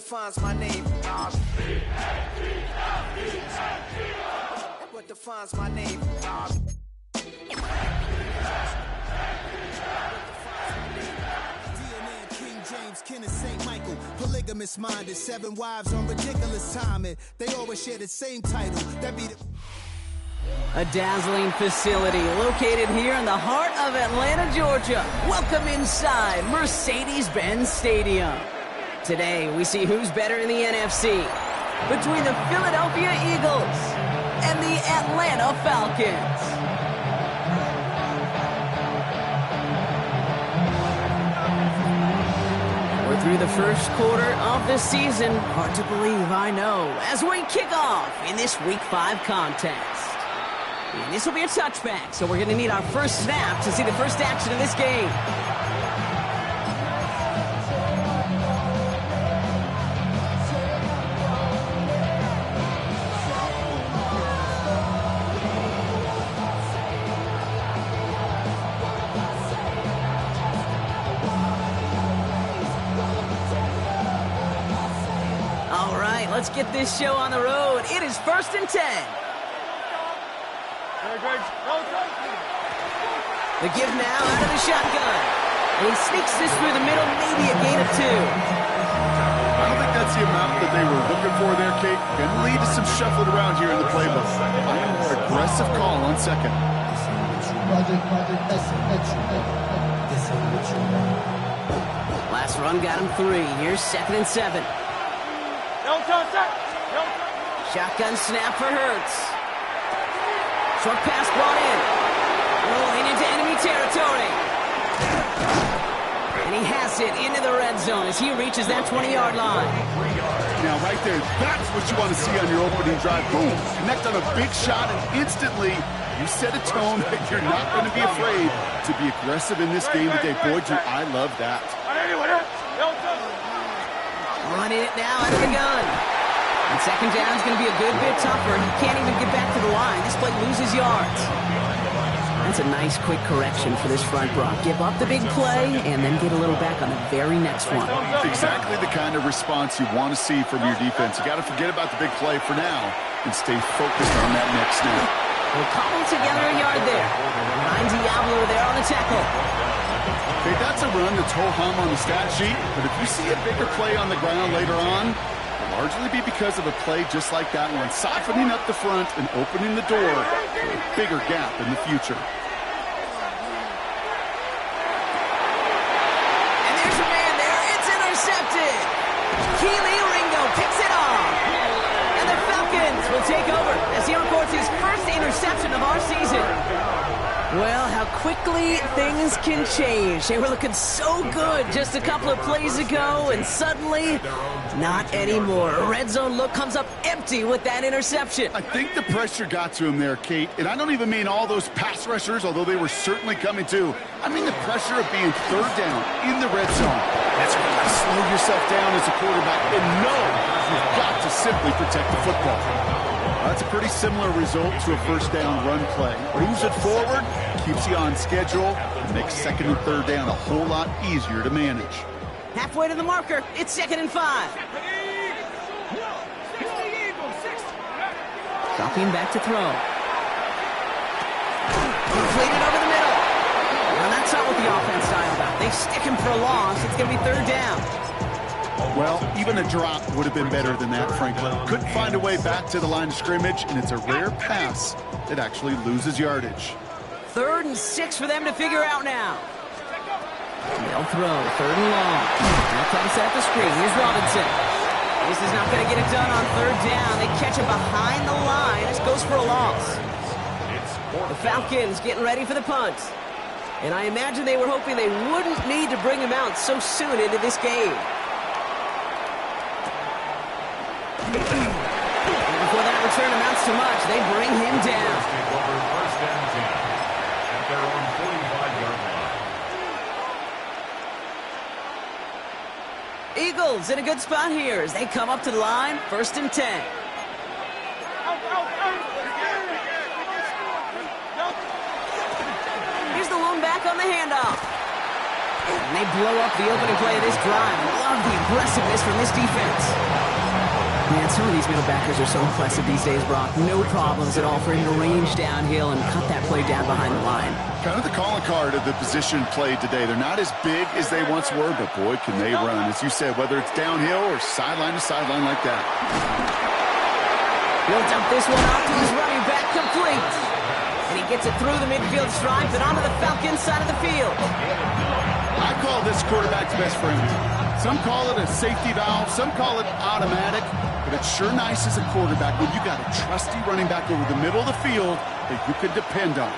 defines my name? What defines my name? King James, Kenneth St. Michael, polygamous minded, 7 wives on ridiculous timing. They always share the same title. That be the A dazzling facility located here in the heart of Atlanta, Georgia. Welcome inside Mercedes-Benz Stadium. Today, we see who's better in the NFC between the Philadelphia Eagles and the Atlanta Falcons. We're through the first quarter of the season. Hard to believe, I know, as we kick off in this Week 5 contest. And this will be a touchback, so we're going to need our first snap to see the first action of this game. All right, let's get this show on the road. It is 1st and 10. The give now out of the shotgun. And he sneaks this through the middle, maybe a gain of 2. I don't think that's the amount that they were looking for there, Kate. Going to lead to some shuffling around here in the playbook. A more aggressive call on second. Last run got him 3. Here's 2nd and 7. Shotgun snap for Hurts. Short pass brought in. Rolling into enemy territory. And he has it into the red zone as he reaches that 20-yard line. Now, right there, that's what you want to see on your opening drive. Boom, connect on a big shot, and instantly you set a tone that you're not going to be afraid to be aggressive in this game today. Boy, do I love that. Running it now out of the gun. And second down is going to be a good bit tougher. He can't even get back to the line. This play loses yards. That's a nice quick correction for this front, Brock. Give up the big play and then get a little back on the very next one. Exactly the kind of response you want to see from your defense. You got to forget about the big play for now and stay focused on that next snap. We'll cobble together a yard there. Ryan Diablo there on the tackle. Okay, that's a run that's ho-hum on the stat sheet, but if you see a bigger play on the ground later on, it'll largely be because of a play just like that one, softening up the front and opening the door for a bigger gap in the future. And there's a man there. It's intercepted. Keely Ringo picks it off. And the Falcons will take over as he records his first interception of our season. Well, how quickly things can change. They were looking so good just a couple of plays ago, and suddenly, not anymore. A red zone look comes up empty with that interception. I think the pressure got to him there, Kate, and I don't even mean all those pass rushers, although they were certainly coming too. I mean the pressure of being third down in the red zone. That's when you slow yourself down as a quarterback and know you've got to simply protect the football. That's a pretty similar result to a first down run play. Moves it forward, keeps you on schedule, and makes second and third down a whole lot easier to manage. Halfway to the marker, it's 2nd and 5. Dropping back to throw. Completed over the middle. Well, that's not what the offense style about. They stick him for a loss. It's going to be third down. Well, even a drop would have been better than that, frankly. Couldn't find a way back to the line of scrimmage, and it's a rare pass that actually loses yardage. 3rd and 6 for them to figure out now. They'll throw, 3rd and long. Now comes at the screen. Here's Robinson. This is not going to get it done on 3rd down. They catch him behind the line. This goes for a loss. The Falcons getting ready for the punt. And I imagine they were hoping they wouldn't need to bring him out so soon into this game. Before that return amounts to much, they bring him down. Eagles in a good spot here as they come up to the line, 1st and 10. Here's the lone back on the handoff. And they blow up the opening play of this drive. Love the aggressiveness from this defense. Man, some of these middle backers are so impressive these days, Brock. No problems at all for him to range downhill and cut that play down behind the line. Kind of the calling card of the position played today. They're not as big as they once were, but boy, can they run. As you said, whether it's downhill or sideline to sideline like that. He'll dump this one off to his running back, complete. And he gets it through the midfield stripe and onto the Falcons side of the field. I call this quarterback's best friend. Some call it a safety valve, some call it automatic, but it's sure nice as a quarterback when you got a trusty running back over the middle of the field that you can depend on.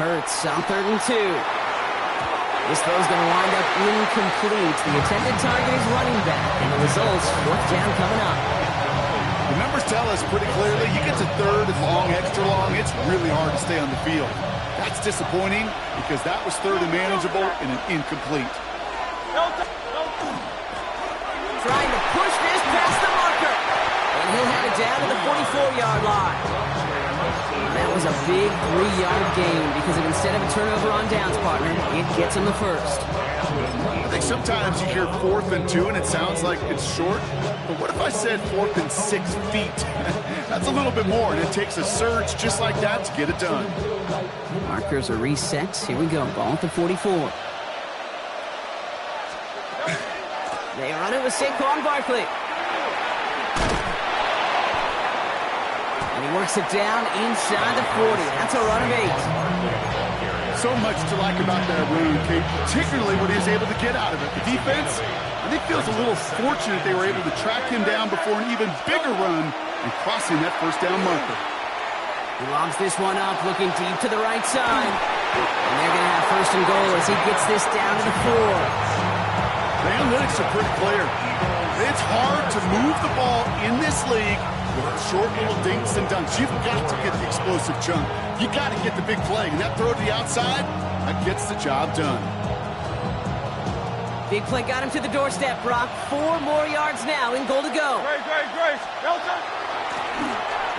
Hurts on 3rd and 2. This throw's going to wind up incomplete. The intended target is running back, and the results, 4th down coming up. The numbers tell us pretty clearly, you get to 3rd and long, extra long, it's really hard to stay on the field. That's disappointing because that was 3rd and manageable and an incomplete. Trying to push this past the marker. And he'll have it down to the 44-yard line. That was a big 3-yard gain because instead of a turnover on downs, partner, it gets him the first. I think sometimes you hear 4th and 2 and it sounds like it's short, but what if I said 4th and 6 feet? That's a little bit more, and it takes a surge just like that to get it done. Markers are reset. Here we go. Ball at the 44. They run it with Saquon Barkley. And he works it down inside the 40. That's a run of 8. So much to like about that run, Kate, particularly what he was able to get out of it. The defense, I think, feels a little fortunate they were able to track him down before an even bigger run and crossing that 1st down marker. He lobs this one up, looking deep to the right side. And they're going to have 1st and goal as he gets this down to the 4. The analytics are pretty clear. It's hard to move the ball in this league with short little dinks and dunks. You've got to get the explosive chunk. You got to get the big play. And that throw to the outside, that gets the job done. Big play got him to the doorstep, Brock. 4 more yards now in goal to go. Grace. Delta.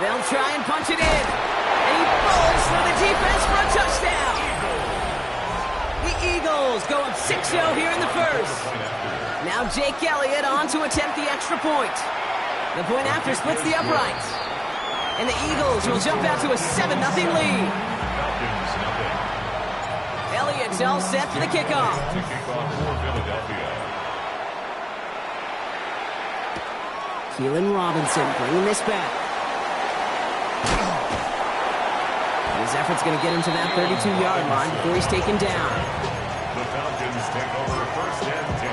They'll try and punch it in. And he bullets through the defense for a touchdown. The Eagles go up 6-0 here in the first. Now Jake Elliott on to attempt the extra point. The point after splits the uprights. And the Eagles will jump out to a 7-0 lead. Elliott's all set for the kickoff. Keelan Robinson bringing this back. His effort's going to get him to that 32-yard line before he's taken down. The Falcons take over 1st and 10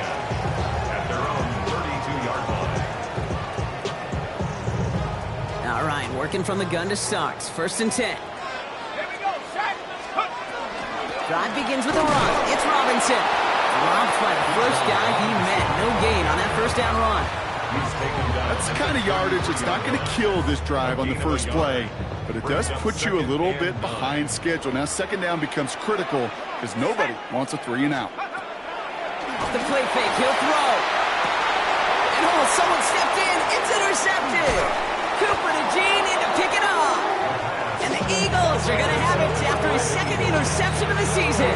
at their own 32-yard line. All right, working from the gun to start. 1st and 10. Here we go, set. Drive begins with a run. It's Robinson. Dropped by the first guy he met. No gain on that 1st down run. That's the kind of yardage that's not going to kill this drive on the first play, but it does put you a little bit behind schedule. Now 2nd down becomes critical because nobody wants a 3 and out. Off the play fake, he'll throw. And someone stepped in. It's intercepted. Cooper to Jean in to pick it up. And the Eagles are going to have it after his 2nd interception of the season.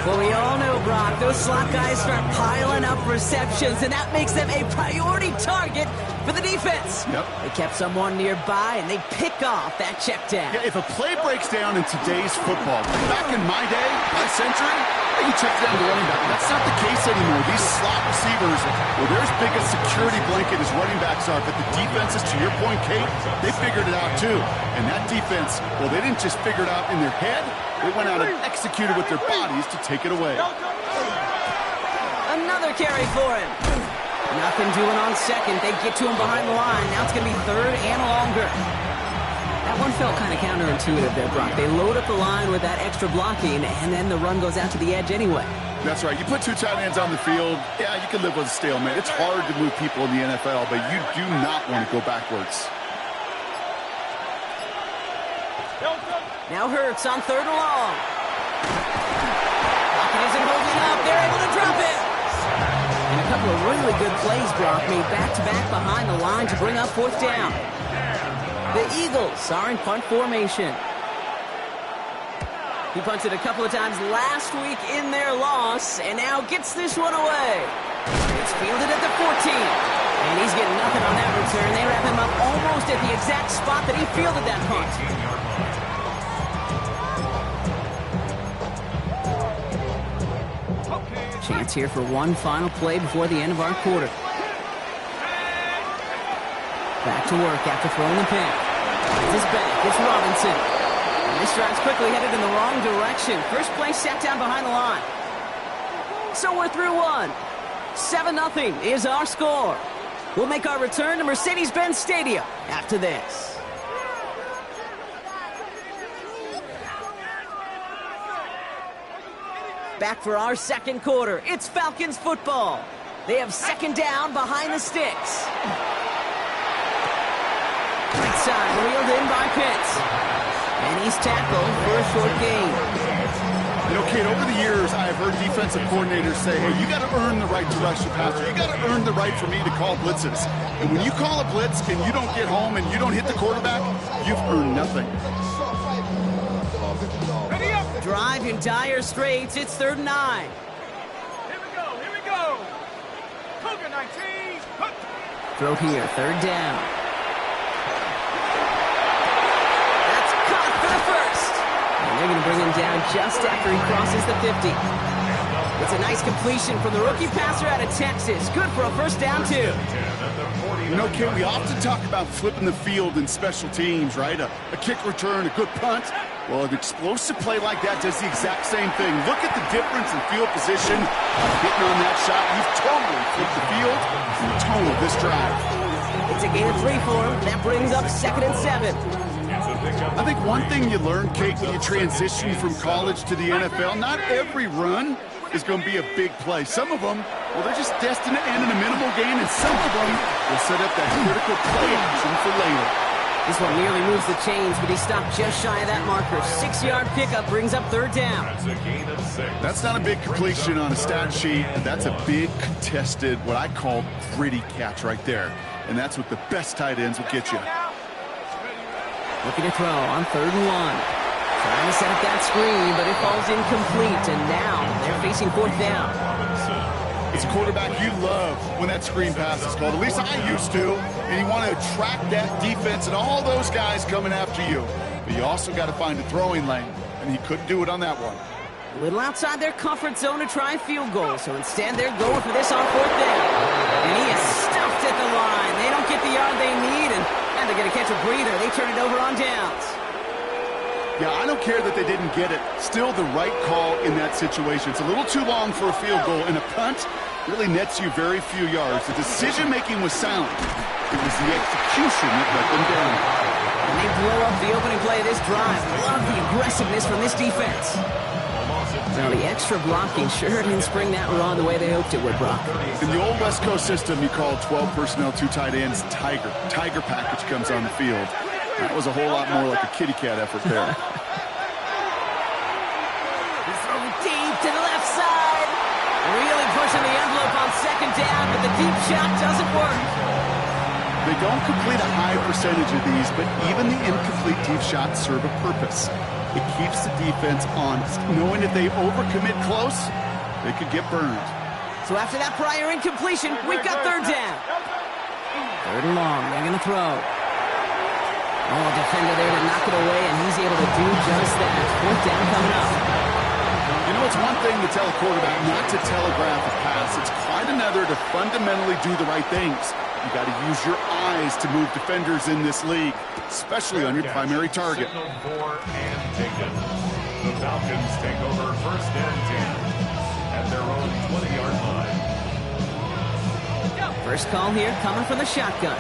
Well, we all know, Brock, those slot guys start piling up receptions, and that makes them a priority target for the defense. Yep. They kept someone nearby, and they pick off that check down. Yeah, if a play breaks down in today's football, back in my day, my century, you check down the running back. That's not the case anymore. These slot receivers, well, they're as big a security blanket as running backs are, but the defenses, to your point, Kate, they figured it out too. And that defense, well, they didn't just figure it out in their head. They went out and executed with their bodies to take it away. Another carry for him. Nothing doing on 2nd. They get to him behind the line. Now it's going to be 3rd and longer. That one felt kind of counterintuitive there, Brock. They load up the line with that extra blocking, and then the run goes out to the edge anyway. That's right. You put 2 tight ends on the field, yeah, you can live with a stalemate. It's hard to move people in the NFL, but you do not want to go backwards. Now Hurts on 3rd and long. Pocket isn't holding up. They're able to drop it. And a couple of really good plays, Brock, made back-to-back behind the line to bring up 4th down. The Eagles are in punt formation. He punted a couple of times last week in their loss, and now gets this one away. It's fielded at the 14. And he's getting nothing on that return. They wrap him up almost at the exact spot that he fielded that punt. 18-yard line. Chance here for one final play before the end of our quarter. Back to work after throwing the pick. It's back. It's Robinson. And this drive's quickly headed in the wrong direction. First play set down behind the line. So we're through one. 7-0 is our score. We'll make our return to Mercedes-Benz Stadium after this. Back for our second quarter. It's Falcons football. They have second down behind the sticks. Right side, reeled in by Pitts. And he's tackled for a short gain. You know, Kate, over the years, I've heard defensive coordinators say, hey, you got to earn the right to rush the passer. You got to earn the right for me to call blitzes. And when you call a blitz and you don't get home and you don't hit the quarterback, you've earned nothing. Drive in dire straits. It's 3rd and 9. Here we go. Cougar 19. Throw here, 3rd down. That's caught for the first. And they're going to bring him down just after he crosses the 50. It's a nice completion from the rookie passer out of Texas. Good for a first down, too. You know, Kate, we often talk about flipping the field in special teams, right? A kick return, a good punt. Well, an explosive play like that does the exact same thing. Look at the difference in field position. Hitting on that shot, you've totally flipped the field and the tone of this drive. It's a gain of 3 for him. That brings up 2nd and 7. I think one thing you learn, Kate, when you transition from college to the NFL, not every run is going to be a big play. Some of them, well, they're just destined to end in a minimal gain, and some of them will set up that critical play action for later. This one nearly moves the chains, but he stopped just shy of that marker. 6-yard pickup brings up 3rd down. That's a gain of 6. That's not a big completion on a stat sheet. That's a big contested, what I call gritty catch right there. And that's what the best tight ends will get you. Looking to throw on 3rd and 1. Trying to set up that screen, but it falls incomplete. And now they're facing 4th down. It's a quarterback you love when that screen pass is called. At least I used to. And you want to attract that defense and all those guys coming after you. But you also got to find a throwing lane. And he couldn't do it on that one. A little outside their comfort zone to try a field goal. So instead, they're going for this on 4th down. And he is stuffed at the line. They don't get the yard they need. And they're going to catch a breather. They turn it over on downs. Yeah, I don't care that they didn't get it. Still the right call in that situation. It's a little too long for a field goal, and a punt really nets you very few yards. The decision-making was sound. It was the execution that let them down. And they blow up the opening play of this drive. Love the aggressiveness from this defense. Now, the extra blocking sure didn't spring that run the way they hoped it would, Brock. In the old West Coast system, you called 12 personnel, 2 tight ends, Tiger. Tiger package comes on the field. That was a whole lot more like a kitty cat effort there. Throw deep to the left side. Really pushing the envelope on 2nd down, but the deep shot doesn't work. They don't complete a high percentage of these, but even the incomplete deep shots serve a purpose. It keeps the defense honest, knowing if they overcommit close, they could get burned. So after that prior incompletion, we've got 3rd down. 3rd and long, they're going to throw. Oh, defender there to knock it away, and he's able to do just that. 4th down coming up. You know, it's one thing to tell a quarterback not to telegraph a pass. It's quite another to fundamentally do the right things. You got to use your eyes to move defenders in this league, especially on your primary target. Signal for and taken. The Falcons take over 1st and 10 at their own 20-yard line. First call here coming from the shotgun.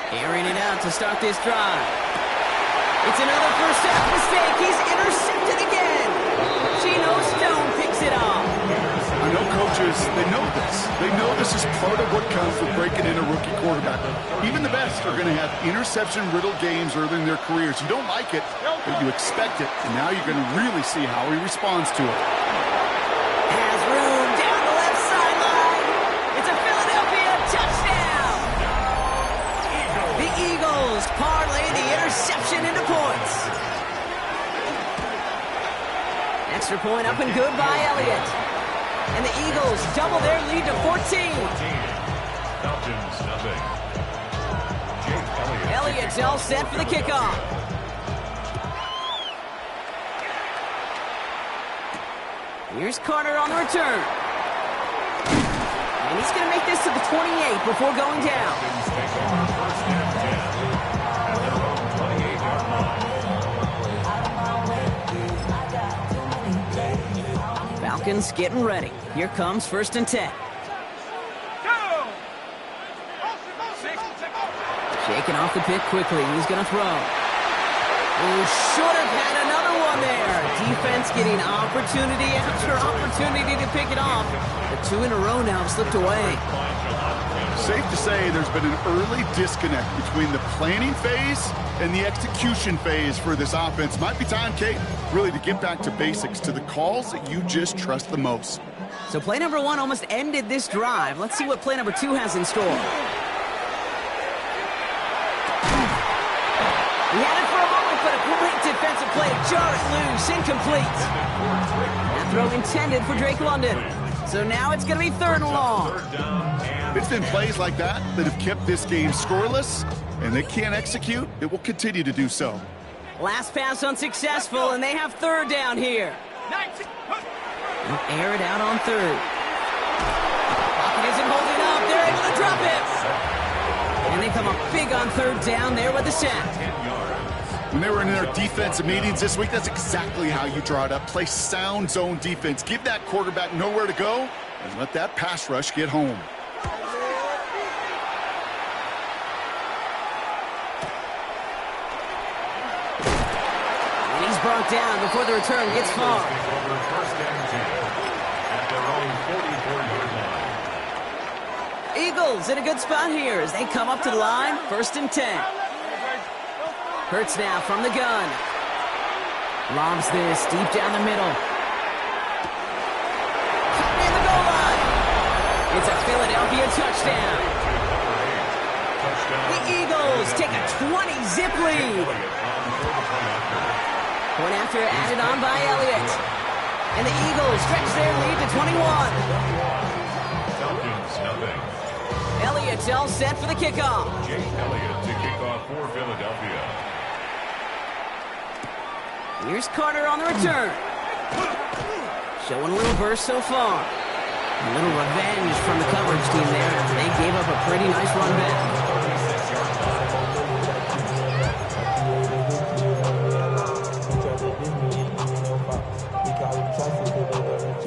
Airing it out to start this drive. It's another first half mistake. He's intercepted again. Geno Stone picks it off. I know coaches, they know this. They know this is part of what comes with breaking in a rookie quarterback. Even the best are going to have interception-riddled games early in their careers. You don't like it, but you expect it. And now you're going to really see how he responds to it. Has room down the left sideline. It's a Philadelphia touchdown. The points. Extra point up and good by Elliott. And the Eagles double their lead to 14. Falcons, nothing. Jake Elliott. Elliott's all set for the kickoff. Here's Carter on the return. And he's going to make this to the 28 before going down. Falcons take over first and 10 at their own 28-yard line. Falcons getting ready. Here comes first and 10. Shaking off the pick quickly. He's going to throw. Oh, should have had another one there. Defense getting opportunity after opportunity to pick it off. The 2 in a row now have slipped away. Safe to say there's been an early disconnect between the planning phase and the execution phase for this offense. Might be time, Kate, really to get back to basics, to the calls that you just trust the most. So play number 1 almost ended this drive. Let's see what play number 2 has in store. He had it for a moment, but a great defensive play to jar it loose. Incomplete. That throw intended for Drake London. So now it's going to be 3rd and long. It's been plays like that that have kept this game scoreless, and they can't execute. It will continue to do so. Last pass unsuccessful, and they have 3rd down here. They'll air it out on 3rd. Pocket isn't holding up. They're able to drop it. And they come up big on 3rd down there with the sack. When they were in their defensive meetings this week, that's exactly how you draw it up. Play sound zone defense. Give that quarterback nowhere to go and let that pass rush get home. And he's brought down before the return gets far. Over first and 10 at their own 44-yard line. Eagles in a good spot here as they come up to the line. 1st and 10. Hurts now from the gun. Lobs this deep down the middle. In the goal line. It's a Philadelphia touchdown. The Eagles take a 20-zip lead. Point after added on by Elliott. And the Eagles stretch their lead to 21. Falcons, nothing. Elliott's all set for the kickoff. Jake Elliott to kick off for Philadelphia. Here's Carter on the return. Showing a little burst so far. A little revenge from the coverage team there. They gave up a pretty nice run back.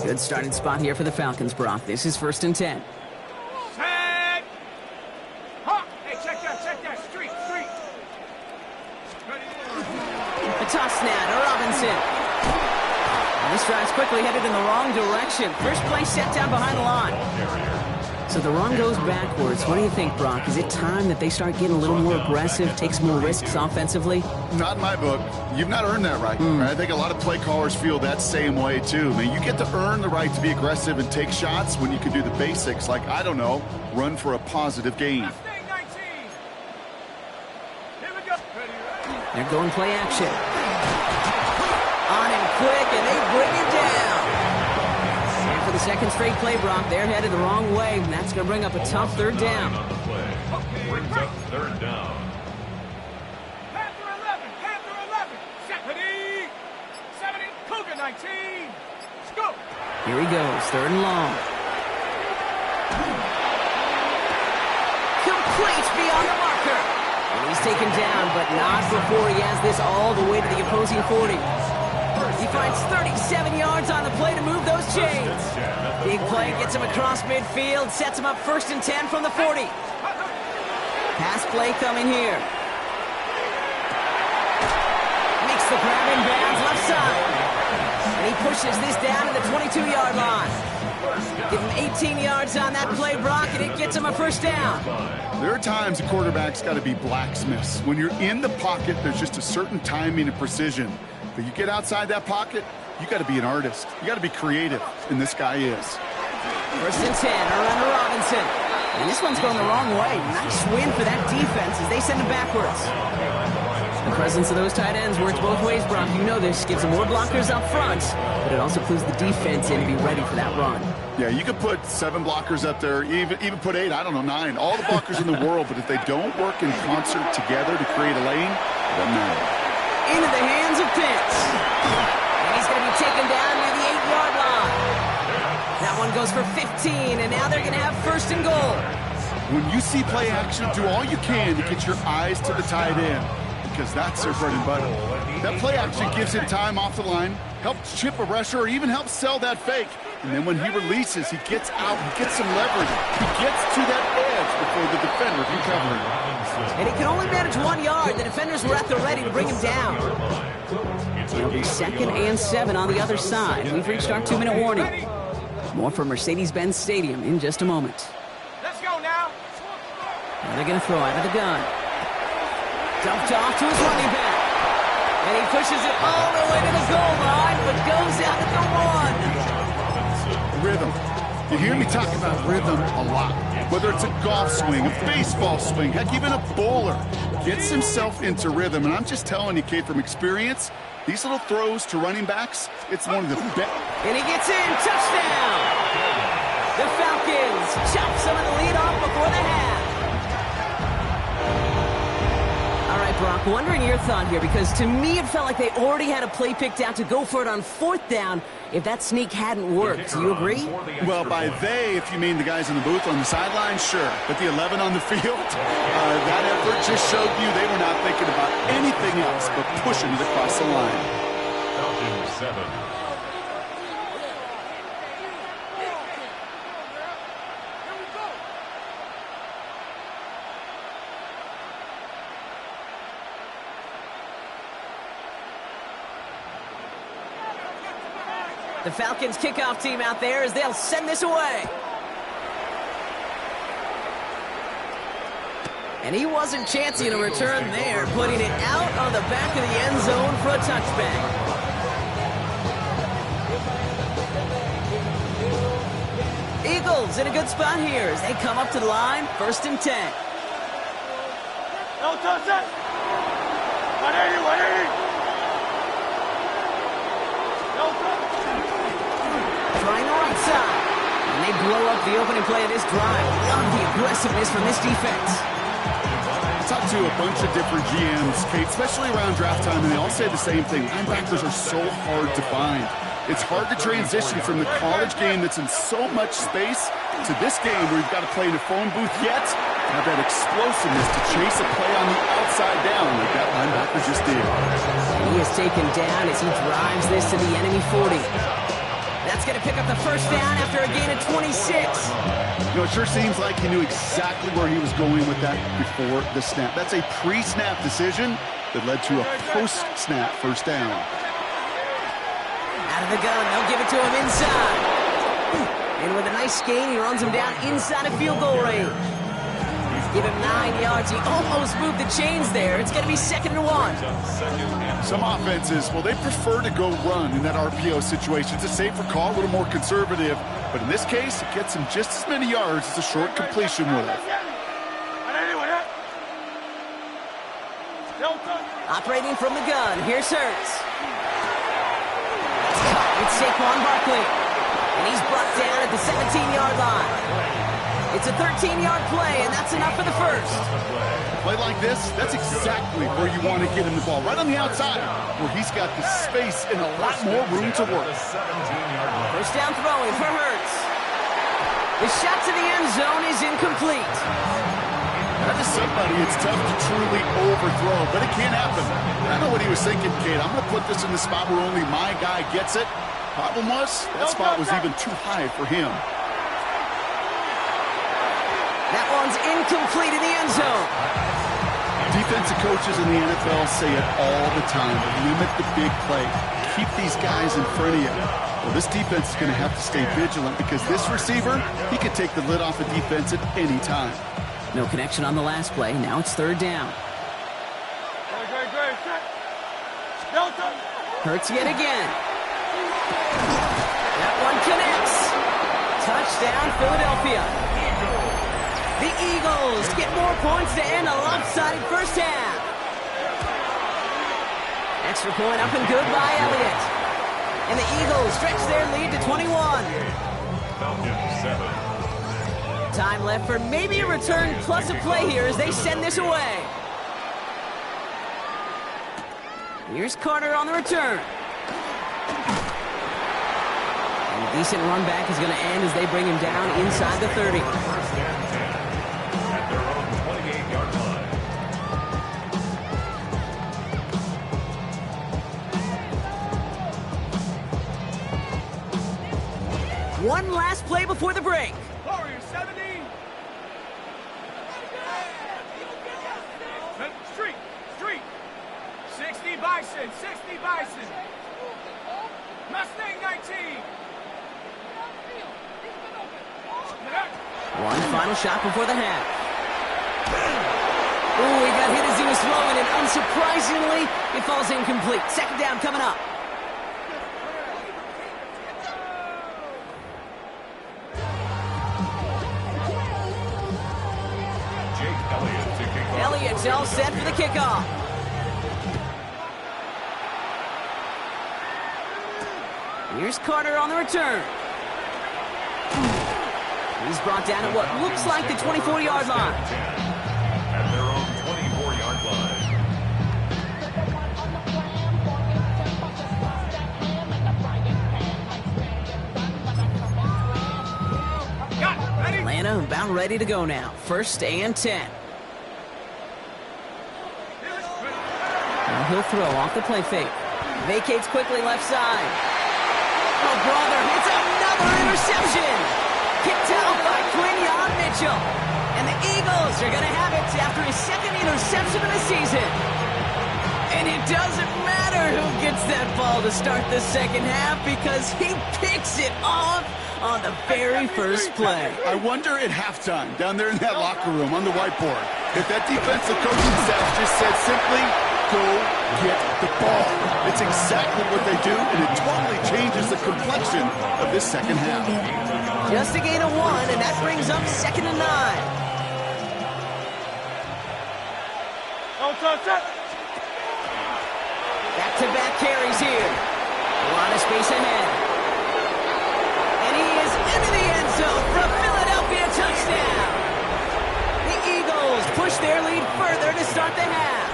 Good starting spot here for the Falcons, Brock. This is 1st and 10. Set. Huh. Hey, check that. Street. A toss snap to Robinson. And this drive's quickly headed in the wrong direction. First play set down behind the line. So the run goes backwards. What do you think, Brock? Is it time that they start getting a little more aggressive, take some more risks offensively? Not in my book. You've not earned that right. I think a lot of play callers feel that same way, too. I mean, you get to earn the right to be aggressive and take shots when you can do the basics, like, I don't know, run for a positive gain. They're going play action. On him quick, and they bring him down. And for the 2nd straight play, Brock, they're headed the wrong way, and that's going to bring up a tough 3rd down. On the play. Brings up 3rd down. Panther 11. 70. Cougar 19. Scoop. Here he goes, 3rd and long. Complete beyond the marker. And he's taken down, but not before he has this all the way to the opposing 40. He finds 37 yards on the play to move those chains. Big play gets him across midfield, sets him up 1st and 10 from the 40. Pass play coming here. Makes the grab in bounds left side. And he pushes this down to the 22-yard line. Give him 18 yards on that play, Brock, and it gets him a 1st down. There are times a quarterback's got to be blacksmiths. When you're in the pocket, there's just a certain timing and precision. But you get outside that pocket, you got to be an artist. You got to be creative, and this guy is. 1st and 10, around to Robinson. And this one's going the wrong way. Nice win for that defense as they send him backwards. The presence of those tight ends works both ways, Brock. You know this. Gives them more blockers up front, but it also clues the defense in to be ready for that run. Yeah, you could put 7 blockers up there, even put 8, I don't know, 9. All the blockers in the world, but if they don't work in concert together to create a lane, it doesn't matter. Into the hands of Pitts. And he's going to be taken down near the 8-yard line. That one goes for 15, and now they're going to have first and goal. When you see play action, do all you can to get your eyes to the tight end, because that's their bread and butter. That play action gives him time off the line, helps chip a rusher, or even helps sell that fake. And then when he releases, he gets out, he gets some leverage. He gets to that edge before the defender can cover him. And he can only manage 1 yard. The defenders were at the ready to bring him down. It'll be 2nd and 7 on the other side. We've reached our 2-minute warning. More from Mercedes-Benz Stadium in just a moment. Let's go now. And they're going to throw out of the gun. Dumped off to his running back. And he pushes it all the way to the goal line, but goes out at the 1. Rhythm. You hear me talk about rhythm a lot. Whether it's a golf swing, a baseball swing, heck, even a bowler gets himself into rhythm. And I'm just telling you, Kate, from experience, these little throws to running backs, it's one of the best. And he gets in. Touchdown. The Falcons chop some of the lead off before the half. All right, Brock, wondering your thought here, because to me it felt like they already had a play picked out to go for it on 4th down if that sneak hadn't worked. Do you agree? Well, by they, if you mean the guys in the booth on the sideline, sure. But the 11 on the field, that effort just showed you they were not thinking about anything else but pushing it across the line. Falcons 7. The Falcons kickoff team out there as they'll send this away. And he wasn't chancing a return there, putting it out on the back of the end zone for a touchback. Eagles in a good spot here as they come up to the line, 1st and 10. No touch it. 180. No touch. Trying the right side. And they blow up the opening play of this drive. Love the aggressiveness from this defense. I talked to a bunch of different GMs, Kate, especially around draft time, and they all say the same thing. Linebackers are so hard to find. It's hard to transition from the college game that's in so much space to this game where you've got to play in a phone booth yet have that explosiveness to chase a play on the outside down like that linebacker just did. He is taken down as he drives this to the enemy 40. That's going to pick up the first down after a gain of 26. You know, it sure seems like he knew exactly where he was going with that before the snap. That's a pre-snap decision that led to a post-snap first down. Out of the gun, they'll give it to him inside. And with a nice gain, he runs him down inside of field goal range. Give him 9 yards. He almost moved the chains there. It's going to be 2nd and 1. Some offenses, well, they prefer to go run in that RPO situation. It's a safer call, a little more conservative. But in this case, it gets him just as many yards as a short completion would have. Operating from the gun, here's Hurts. That's caught with Saquon Barkley. And he's brought down at the 17-yard line. It's a 13-yard play, and that's enough for the first. A play like this, that's exactly where you want to get him the ball, right on the outside, where he's got the space and a lot more room to work. First down throwing for Hurts. The shot to the end zone is incomplete. That is somebody it's tough to truly overthrow, but it can happen. I know what he was thinking, Kate. I'm going to put this in the spot where only my guy gets it. Problem was, that spot was even too high for him. That one's incomplete in the end zone. Defensive coaches in the NFL say it all the time. Limit the big play. Keep these guys in front of you. Well, this defense is going to have to stay vigilant because this receiver, he could take the lid off a defense at any time. No connection on the last play. Now it's 3rd down. Hurts yet again. That one connects. Touchdown, Philadelphia. The Eagles get more points to end a lopsided first half. Extra point up and good by Elliott. And the Eagles stretch their lead to 21. Falcons 7. Time left for maybe a return plus a play here as they send this away. Here's Carter on the return. And a decent run back is going to end as they bring him down inside the 30. First and 10 at their own 28-yard line. One last play before the break. Warriors 70. Street. 60 Bison. Mustang 19. One final shot before the half. Ooh, he got hit as he was throwing, and unsurprisingly, it falls incomplete. Second down coming up. Elliott's all set for the kickoff. Here's Carter on the return. He's brought down at what looks like the 24-yard line. At their own 24-yard Got it. Ready? Atlanta about ready to go now. First and 10. Now he'll throw off the play fake. Vacates quickly left side. Oh, brother, it's another interception. Kicked out by Quinyon Mitchell. And the Eagles are going to have it after his second interception of the season. And it doesn't matter who gets that ball to start the second half because he picks it off on the very first play. I wonder at halftime, down there in that locker room on the whiteboard, if that defensive coaching staff just said simply, go get the ball. It's exactly what they do, and it totally changes the complexion of this second half. Just a gain of 1, and that brings up 2nd and 9. Don't touch it. Back-to-back carries here. A lot of space ahead. And he is into the end zone for a Philadelphia touchdown. The Eagles push their lead further to start the half.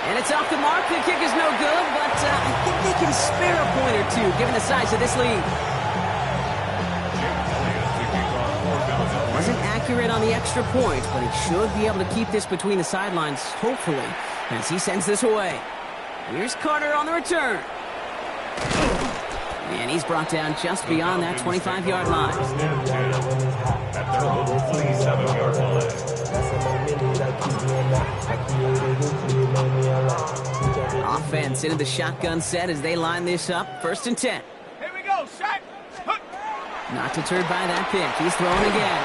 And it's off the mark. The kick is no good, but I think they can spare a point or two given the size of this lead. Wasn't accurate on the extra point, but he should be able to keep this between the sidelines, hopefully, as he sends this away. Here's Carter on the return. And he's brought down just beyond that 25-yard line. At their own 27-yard line. Offense into the shotgun set as they line this up. 1st and 10. Here we go. Shot. Not deterred by that pick. He's throwing again.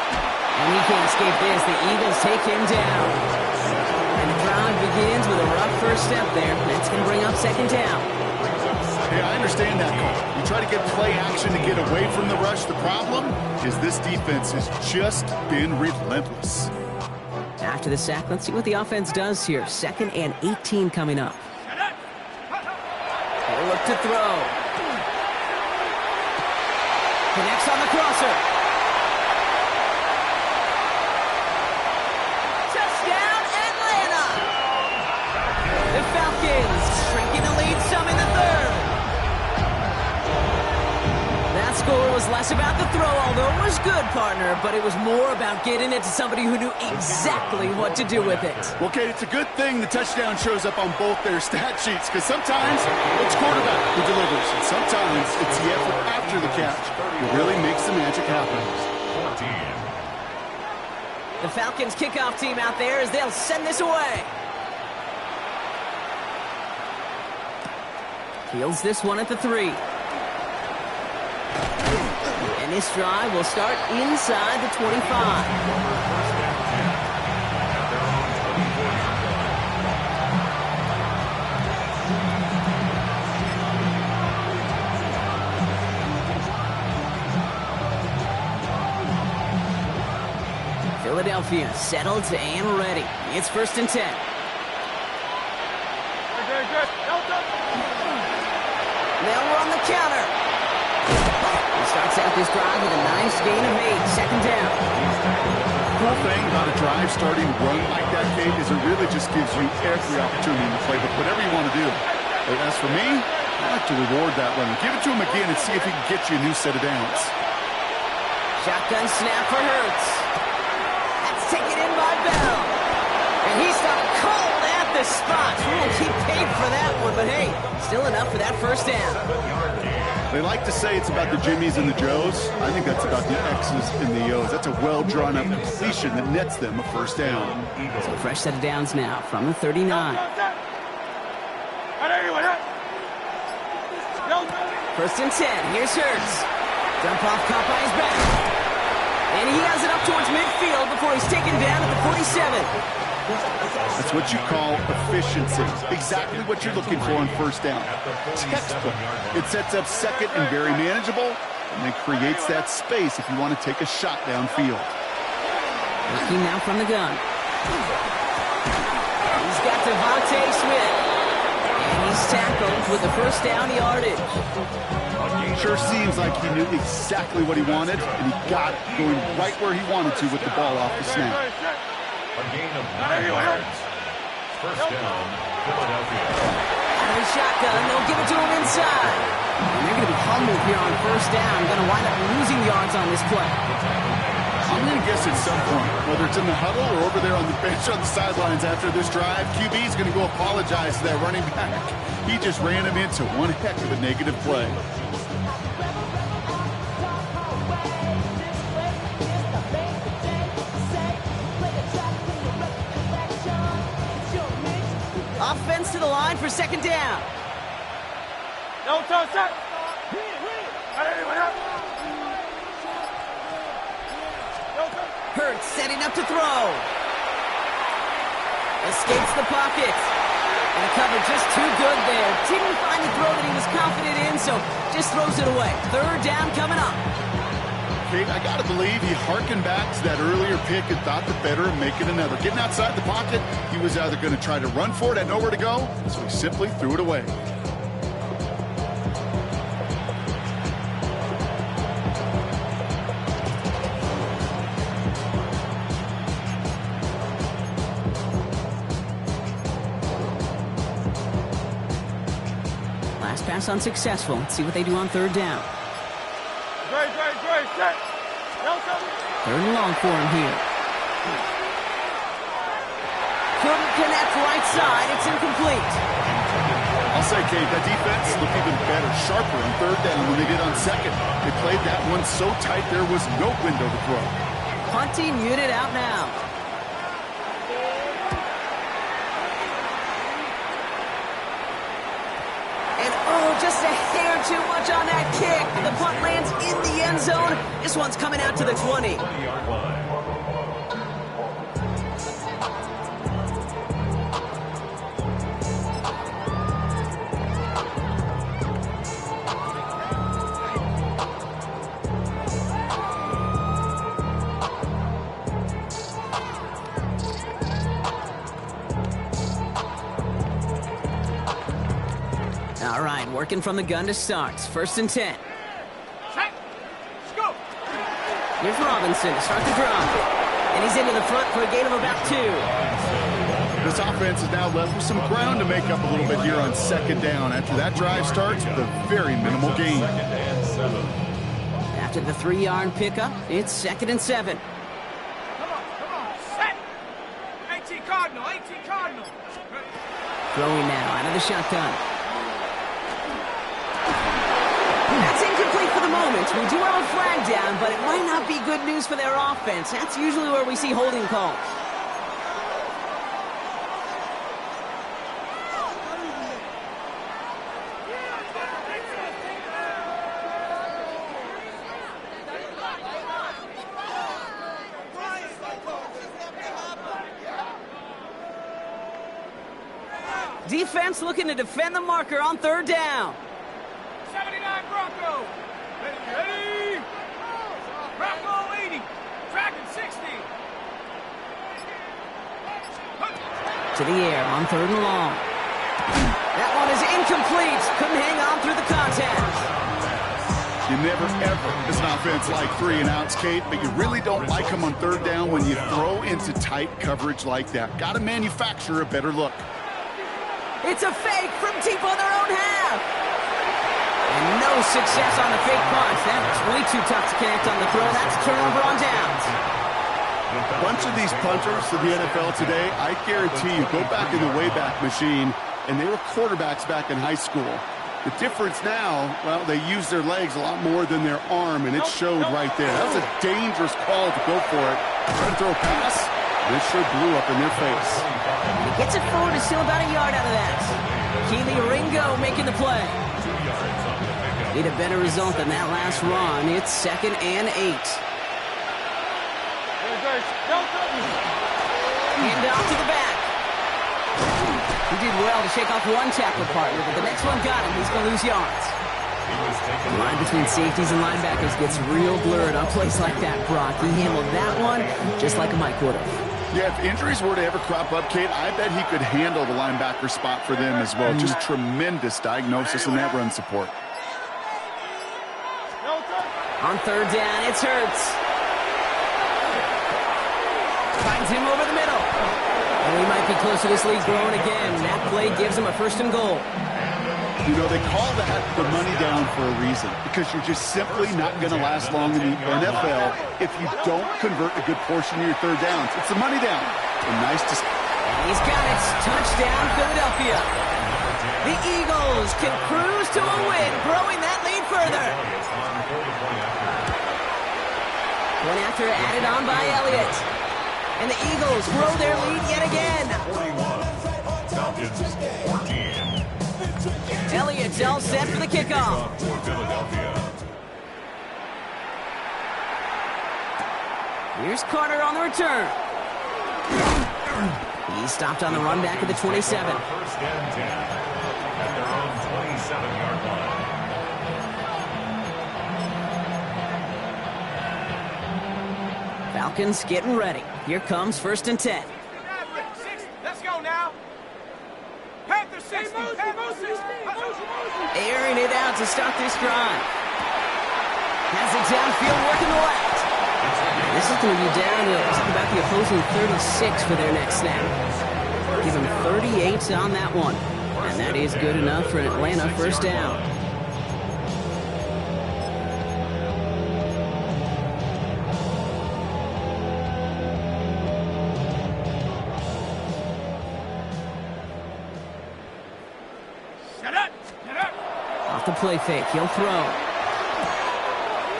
And he can't escape this. The Eagles take him down. And the drive begins with a rough first step there. That's going to bring up 2nd down. Hey, I understand that call. You try to get play action to get away from the rush. The problem is this defense has just been relentless. After the sack, let's see what the offense does here. 2nd and 18 coming up. He'll look to throw. Connects on the crosser. Touchdown, Atlanta! The Falcons shrinking the lead some in the 3rd. That score was less about the throw, although it was good, partner, but it was more about getting it to somebody who knew exactly what to do with it. Well, Kate, it's a good thing the touchdown shows up on both their stat sheets, because sometimes it's quarterback who delivers, and sometimes it's the effort after the catch who really makes the magic happen. 14. The Falcons kickoff team out there as they'll send this away. Fields this one at the 3. And this drive will start inside the 25. Philadelphia settled and ready. It's 1st and 10. They'll run the counter. He starts out this drive with a nice gain of 8, second down. The cool thing about a drive starting run like that, Kate, is it really just gives you every opportunity to play with whatever you want to do. But as for me, I like to reward that runner. Give it to him again and see if he can get you a new set of downs. Shotgun snap for Hurts. That's taken in by Bell. And he stopped cold at the spot. We won't keep paid for that one, but hey, still enough for that first down. They like to say it's about the Jimmies and the Joes. I think that's about the X's and the O's. That's a well-drawn-up completion that nets them a first down. So a fresh set of downs now from the 39. First and 10. Here's Hurts. Dump off caught by his back. And he has it up towards midfield before he's taken down at the 47. That's what you call efficiency. Exactly what you're looking for on first down. Textbook. It sets up second and very manageable, and then creates that space if you want to take a shot downfield. Looking now from the gun. He's got Devontae Smith. And he's tackled with the first down yardage. Sure seems like he knew exactly what he wanted, and he got it going right where he wanted to with the ball off the snap. A gain of 9 yards. First down, Philadelphia. Out of the shotgun, they'll give it to him inside. And they're going to be humbled here on first down. Going to wind up losing yards on this play. I'm going to guess at some point, whether it's in the huddle or over there on the bench on the sidelines after this drive, QB is going to go apologize to that running back. He just ran him into one heck of a negative play. Offense to the line for second down. Hurts setting up to throw. Escapes the pocket. And the cover just too good there. Didn't find the throw that he was confident in, so just throws it away. Third down coming up. Kate, I got to believe he hearkened back to that earlier pick and thought the better of making another. Getting outside the pocket, he was either going to try to run for it, had nowhere to go, so he simply threw it away. Last pass unsuccessful. Let's see what they do on third down. Third and long for him here. Couldn't connect right side. It's incomplete. I'll say, Kate, that defense looked even better, sharper on third down than they did on second. They played that one so tight there was no window to throw. Punting unit out now. And oh, just a hair too much on that kick. The punt lands in the end zone. This one's coming out to the 20. 20-yard line. All right, working from the gun to start. First and 10. Check. Go. Here's Robinson to start the drive. And he's into the front for a gain of about 2. This offense is now left with some ground to make up a little bit here on second down. After that drive starts with a very minimal gain. Second and 7. After the 3-yard pickup, it's second and 7. Come on. Set. 18 Cardinal. Throwing now out of the shotgun. That's incomplete for the moment. We do have a flag down, but it might not be good news for their offense. That's usually where we see holding calls. Defense looking to defend the marker on third down. 79 Bronco. Ready. Bronco 80. Tracking 60. To the air on third and long. athletes couldn't hang on through the contact. You never, ever, as an offense, like 3 and outs, Kate, but you really don't like them on third down when you throw into tight coverage like that. Got to manufacture a better look. It's a fake from deep on their own half. And no success on the fake punch. That was way too tough to connect on the throw. That's a turnover on downs. A bunch of these punters to the NFL today, I guarantee you, go back in the Wayback Machine, and they were quarterbacks back in high school. The difference now, well, they use their legs a lot more than their arm, and it showed right there. That was a dangerous call to go for it. Try to throw a pass, and it sure blew up in their face. He gets it forward to still about a yard out of that. Keely Ringo making the play. Need a better result than that last run. It's 2nd and 8. Hand off to the back. He did well to shake off one tackle partner, but the next one got him. He's going to lose yards. The line between safeties and linebackers gets real blurred on plays like that, Brock. He handled that one just like a Mike would have. Yeah, if injuries were to ever crop up, Kate, I bet he could handle the linebacker spot for them as well. Just tremendous diagnosis in that run support. On third down, it's Hurts. Finds him over the middle. And we might be close to this league growing again. That play gives him a 1st and goal. You know, they call that the money down for a reason, because you're just simply not going to last long in the NFL if you don't convert a good portion of your third downs. It's the money down. And nice to see. He's got it. Touchdown, Philadelphia. The Eagles can cruise to a win, growing that lead further. One after added on by Elliott. And the Eagles grow their lead yet again. 41, Falcons 14. Elliott's all set for the kickoff. For Philadelphia. Here's Carter on the return. He stopped on the run back at the 27. 1st and 10 at their own 27-yard line. Falcons getting ready. Here comes 1st and 10. Let's go now. Panther 60. Airing it out to start this drive. Has it downfield, working the left. This is going to be down to about the opposing 36 for their next snap. Give them 38 on that one. And that is good enough for an Atlanta 1st down. Off the play fake, he'll throw.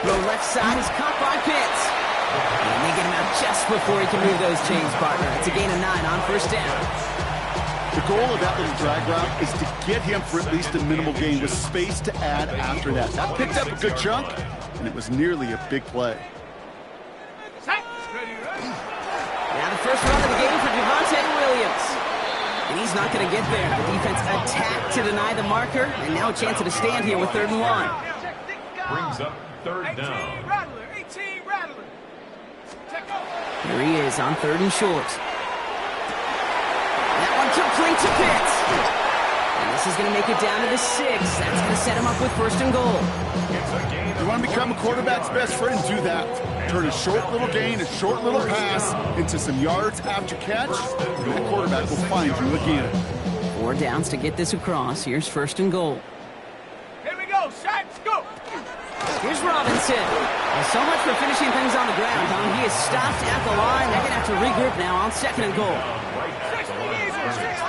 Throw left side is caught by Pitts. And they get him out just before he can move those chains, partner. It's a gain of 9 on 1st down. The goal of that little drag route is to get him for at least a minimal gain with space to add after that. That picked up a good chunk, and it was nearly a big play. Now the first run of the game for Javonte Williams. And he's not going to get there. The defense attacked to deny the marker, and now a chance at a stand here with 3rd and 1. Brings up 3rd down. 18 Rattler. Here he is on 3rd and short. That one complete to Pitts. And this is going to make it down to the 6. That's going to set him up with 1st and goal. You want to become a quarterback's best friend? Do that. Turn a short little gain, a short little pass into some yards after catch, and that quarterback will find you again. 4 downs to get this across. Here's 1st and goal. Here we go. Shots, go. Here's Robinson. Well, so much for finishing things on the ground, huh? He is stopped at the line. They're going to have to regroup now on 2nd and goal. Right at the line of scrimmage.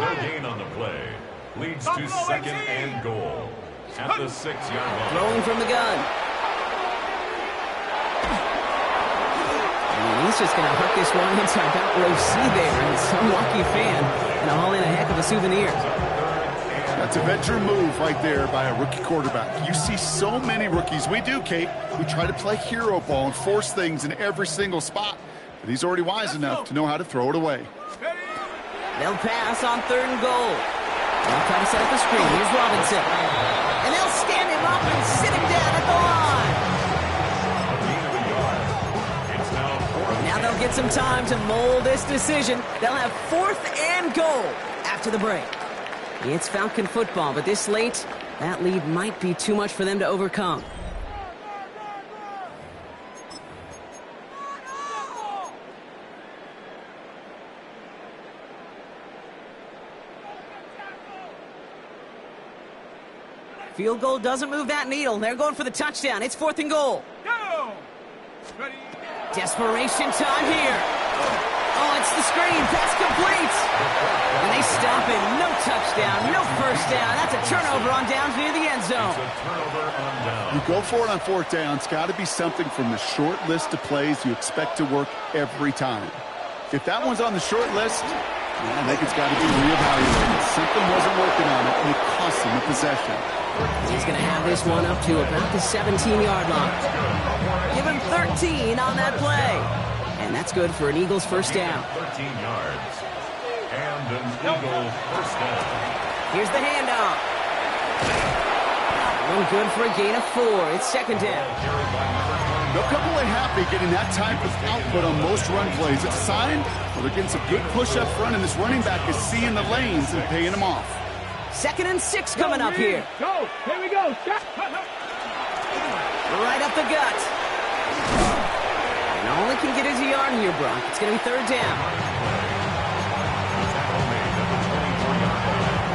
No gain on the play. Leads to 2nd and goal at the 6-yard line. Throwing from the gun. And he's just going to hook this one into about row C there. And some lucky fan and haul in a heck of a souvenir. That's a veteran move right there by a rookie quarterback. You see so many rookies, we do, Kate, who try to play hero ball and force things in every single spot. But he's already wise enough to know how to throw it away. They'll pass on 3rd and goal. They'll try to set up a screen. Here's Robinson. And they'll stand him up and sit him down at the line. Now they'll get some time to mold this decision. They'll have 4th and goal after the break. It's Falcon football, but this late, that lead might be too much for them to overcome. Field goal doesn't move that needle. They're going for the touchdown. It's 4th and goal. Go! Ready? Desperation time here. Oh, it's the screen. Pass complete. And they stop it. No touchdown, no first down. That's a turnover on downs near the end zone. It's a turnover on down. You go for it on 4th down. It's got to be something from the short list of plays you expect to work every time. If that one's on the short list, I think it's got to be reevaluated. Something wasn't working on it, and it cost him the possession. He's going to have this one up to about the 17-yard line. Give him 13 on that play. And that's good for an Eagles first down. 13 yards. And an Eagle first down. Here's the handoff. One good for a gain of 4. It's 2nd down. They'll come away happy getting that type of output on most run plays. It's a sign well, they're getting some good push up front, and this running back is seeing the lanes and paying them off. 2nd and 6 coming up here. Go! Here we go! Shot! Right up the gut. And all he can get is a yard here, Brock. It's going to be 3rd down. Tackle made at the 24-yard line.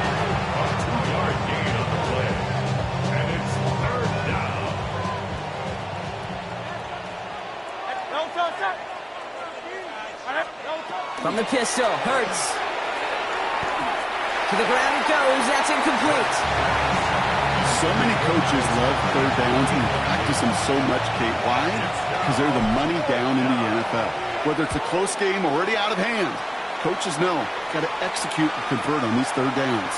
A 2-yard gain on the play. And it's 3rd down. From the pistol, Hurts. To the ground it goes. That's incomplete. So many coaches love 3rd downs and practice them so much, Kate. Why? Because they're the money down in the NFL. Whether it's a close game already out of hand, coaches know got to execute and convert on these 3rd downs.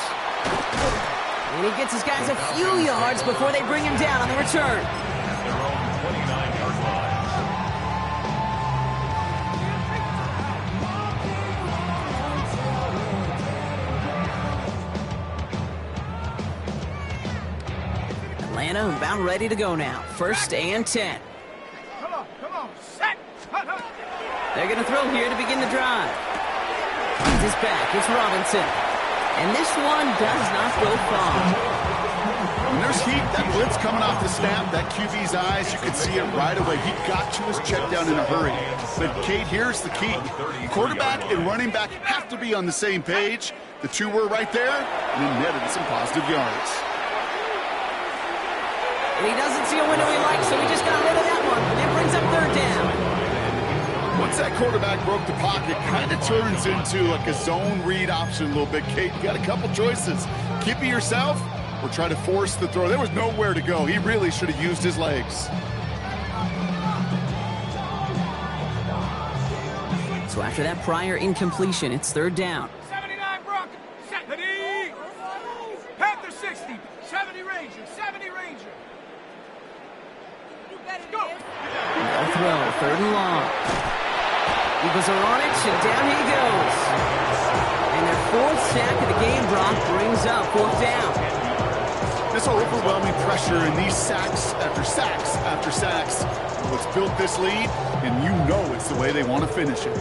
And he gets his guys a few yards before they bring him down on the return. At their own 29-yard line. Atlanta about ready to go now. 1st and 10. Come on! Set! They're going to throw here to begin the drive. Finds his back. It's Robinson. And this one does not go far. When there's heat, that blitz coming off the snap, that QB's eyes, you can see it right away. He got to his check down in a hurry. But, Kate, here's the key. Quarterback and running back have to be on the same page. The two were right there, and it netted some positive yards. And he doesn't see a window he likes, so he just got rid of that one. And it brings up 3rd down. Once that quarterback broke the pocket, kind of turns into like a zone read option a little bit, Kate. You got a couple choices. Keep it yourself or try to force the throw. There was nowhere to go. He really should have used his legs. So after that prior incompletion, it's 3rd down. 79 Brock! Set! Ready! Panther 60! 70 Ranger! 70 Ranger! Go! No throw, 3rd and long. Eagles are on it, and down he goes. And their 4th sack of the game, Brock, brings up 4th down. This overwhelming pressure and these sacks after sacks after sacks, what's built this lead, and you know it's the way they want to finish it.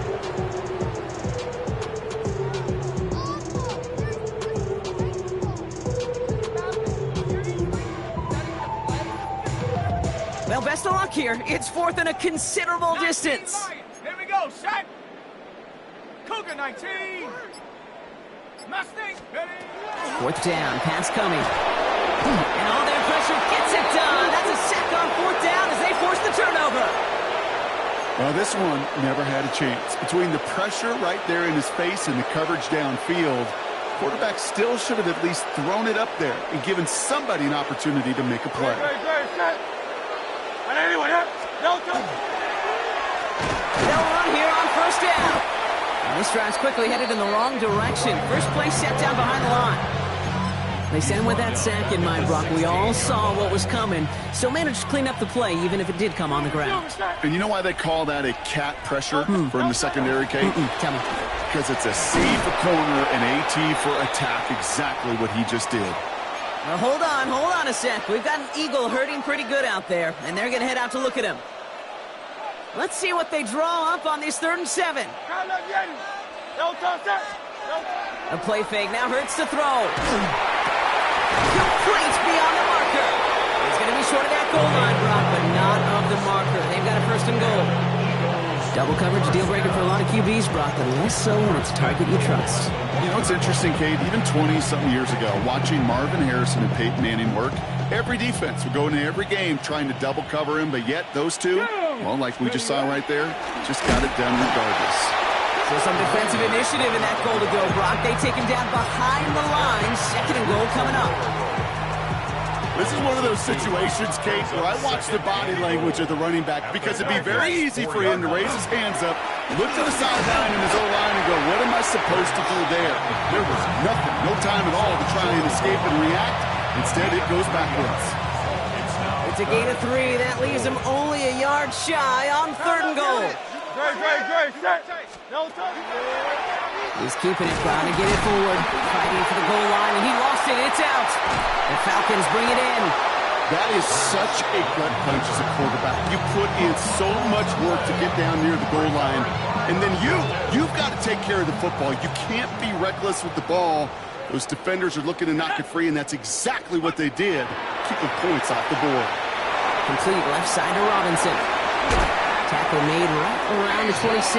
Well, best of luck here. It's 4th and a considerable distance. Here we go, set! Cougar 19! Mustang, ready! 4th down, pass coming. And all their pressure gets it done. That's a sack on 4th down as they force the turnover. Well, this one never had a chance. Between the pressure right there in his face and the coverage downfield, quarterback still should have at least thrown it up there and given somebody an opportunity to make a play. They'll run here on 1st down. And this drive's quickly headed in the wrong direction. First play set down behind the line. They sent with that sack in mind, Brock. We all saw what was coming, so managed to clean up the play, even if it did come on the ground. And you know why they call that a cat pressure from the secondary, Kate? Tell me. Because it's a C for corner and AT for attack, exactly what he just did. Well, hold on a sec. We've got an Eagle hurting pretty good out there, and they're going to head out to look at him. Let's see what they draw up on this 3rd and 7. A play fake. Now Hurts to throw. Complete beyond the marker. He's going to be short of that goal line, Brock, but not of the marker. They've got a first and goal. Double coverage, deal breaker for a lot of QBs, Brock, but less so when it's a target you trust. You know, it's interesting, Kate, even 20-something years ago, watching Marvin Harrison and Peyton Manning work, every defense would go into every game trying to double cover him, but yet those two, well, like we just saw right there, just got it done regardless. So some defensive initiative in that goal to go, Brock. They take him down behind the line. Second and goal coming up. This is one of those situations, Kate, where I watch the body language of the running back because it'd be very easy for him to raise his hands up, look to the sideline in his O-line and go, what am I supposed to do there? There was nothing, no time at all to try and escape and react. Instead, it goes backwards. It's a gain of 3. That leaves him only a yard shy on third and goal. Great. No touch. He's keeping it, trying to get it forward. Fighting for the goal line, and he lost it. It's out. The Falcons bring it in. That is such a gut punch as a quarterback. You put in so much work to get down near the goal line, and then you've got to take care of the football. You can't be reckless with the ball. Those defenders are looking to knock it free, and that's exactly what they did. Keeping points off the board. Complete left side to Robinson. Tackle made right around the 26.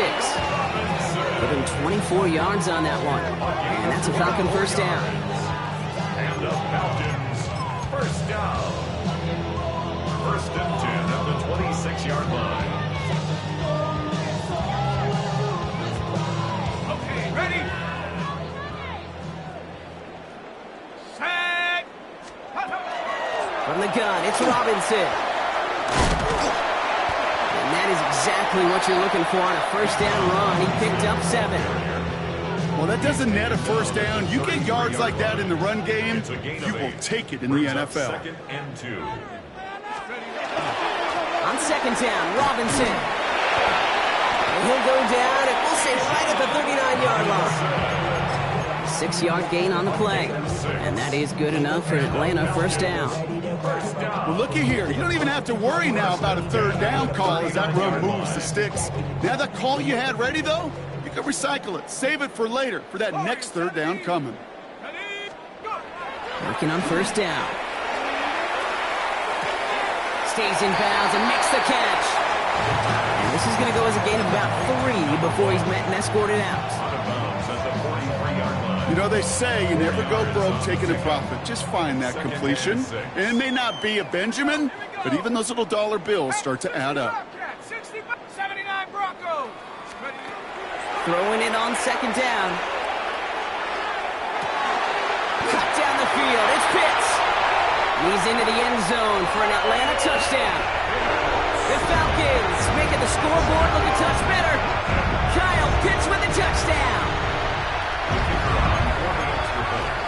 Give him 24 yards on that one. And that's a Falcon first down. And the Falcons first down. First and 10 at the 26-yard line. Okay, ready? Set. From the gun, it's Robinson. And that is exactly what you're looking for on a first down run. He picked up 7. Well, that doesn't net a first down. You get yards like that in the run game, you will take it in the NFL. Second and 2. On second down, Robinson. And he'll go down, and we'll say right at the 39-yard line. 6-yard gain on the play. And that is good enough for Atlanta first down. Well, looky here. You don't even have to worry now about a third down call as that run moves the sticks. Now that call you had ready, though, you can recycle it. Save it for later for that next third down coming. Working on first down. Stays in bounds and makes the catch. And this is going to go as a gain of about 3 before he's met and escorted out. Out of bounds at the 43-yard line. You know, they say you never go broke taking a profit. Just find that completion. And it may not be a Benjamin, but even those little dollar bills start to add up. 79 Broncos. Throwing it on second down. Cut down the field. It's Pitts. He's into the end zone for an Atlanta touchdown. The Falcons making the scoreboard look a touch better. Kyle Pitts with a touchdown.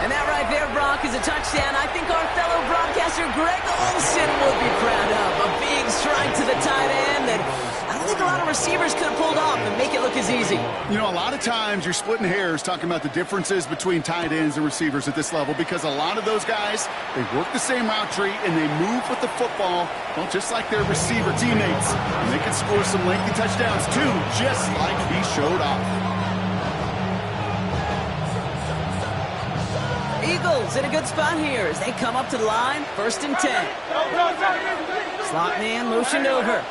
And that right there, Brock, is a touchdown I think our fellow broadcaster Greg Olsen will be proud of. A big strike to the tight end that I don't think a lot of receivers could have pulled off and make it look as easy. You know, a lot of times you're splitting hairs talking about the differences between tight ends and receivers at this level because a lot of those guys, they work the same route tree and they move with the football, well, just like their receiver teammates. And they can score some lengthy touchdowns too, just like he showed off. Eagles in a good spot here as they come up to the line, first and 10. Slot man motioned over.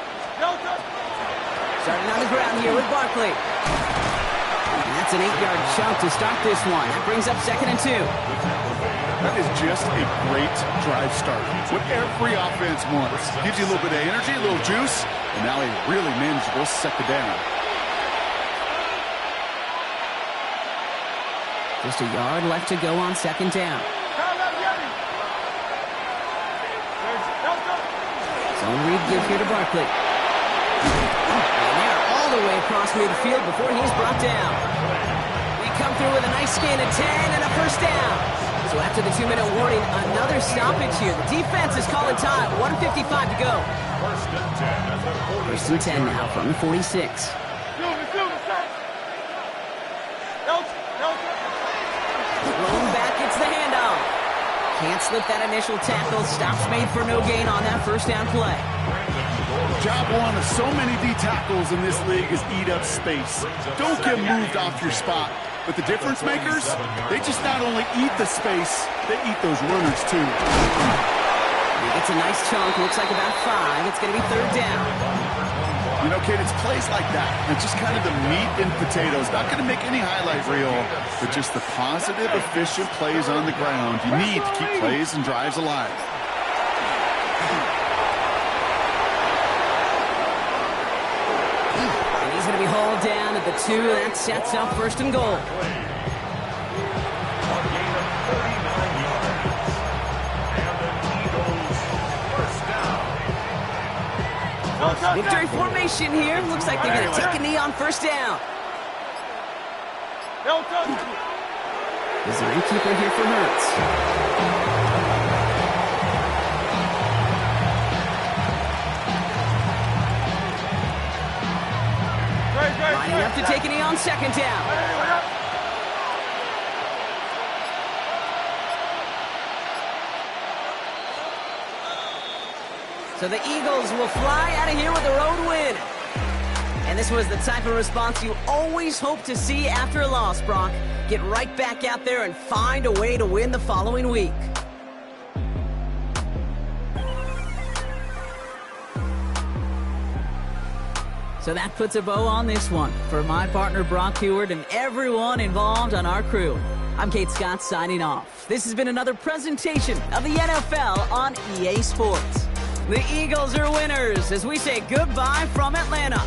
Starting on the ground here with Barkley. And that's an 8-yard chunk to start this one. That brings up second and 2. That is just a great drive start. What every offense wants. Gives you a little bit of energy, a little juice, and now a really manageable second down. Just a yard left to go on second down. Zone read give here to Barkley. And they're all the way across midfield before he's brought down. We come through with a nice gain of 10 and a first down. So after the 2-minute warning, another stoppage here. The defense is calling time. 1:55 to go. First and 10 now from the 46. Rolling back, it's the handoff. Can't slip that initial tackle. Stops made for no gain on that first down play. Job one of so many D tackles in this league is eat up space. Don't get moved off your spot. But the difference makers, they just not only eat the space, they eat those runners too. He gets a nice chunk, looks like about 5. It's going to be 3rd down. You know, Kate, it's plays like that. And just kind of the meat and potatoes. Not going to make any highlight reel, but just the positive, efficient plays on the ground. You need to keep plays and drives alive. And he's going to be hauled down at the 2. That sets up 1st and goal. Victory formation here. Looks like they're going to take a knee on 1st down. Is there a keeper here for Hurts? Lining up to take a knee on 2nd down. So the Eagles will fly out of here with a road win. And this was the type of response you always hope to see after a loss, Brock. Get right back out there and find a way to win the following week. So that puts a bow on this one. For my partner Brock Huard and everyone involved on our crew, I'm Kate Scott signing off. This has been another presentation of the NFL on EA Sports. The Eagles are winners as we say goodbye from Atlanta.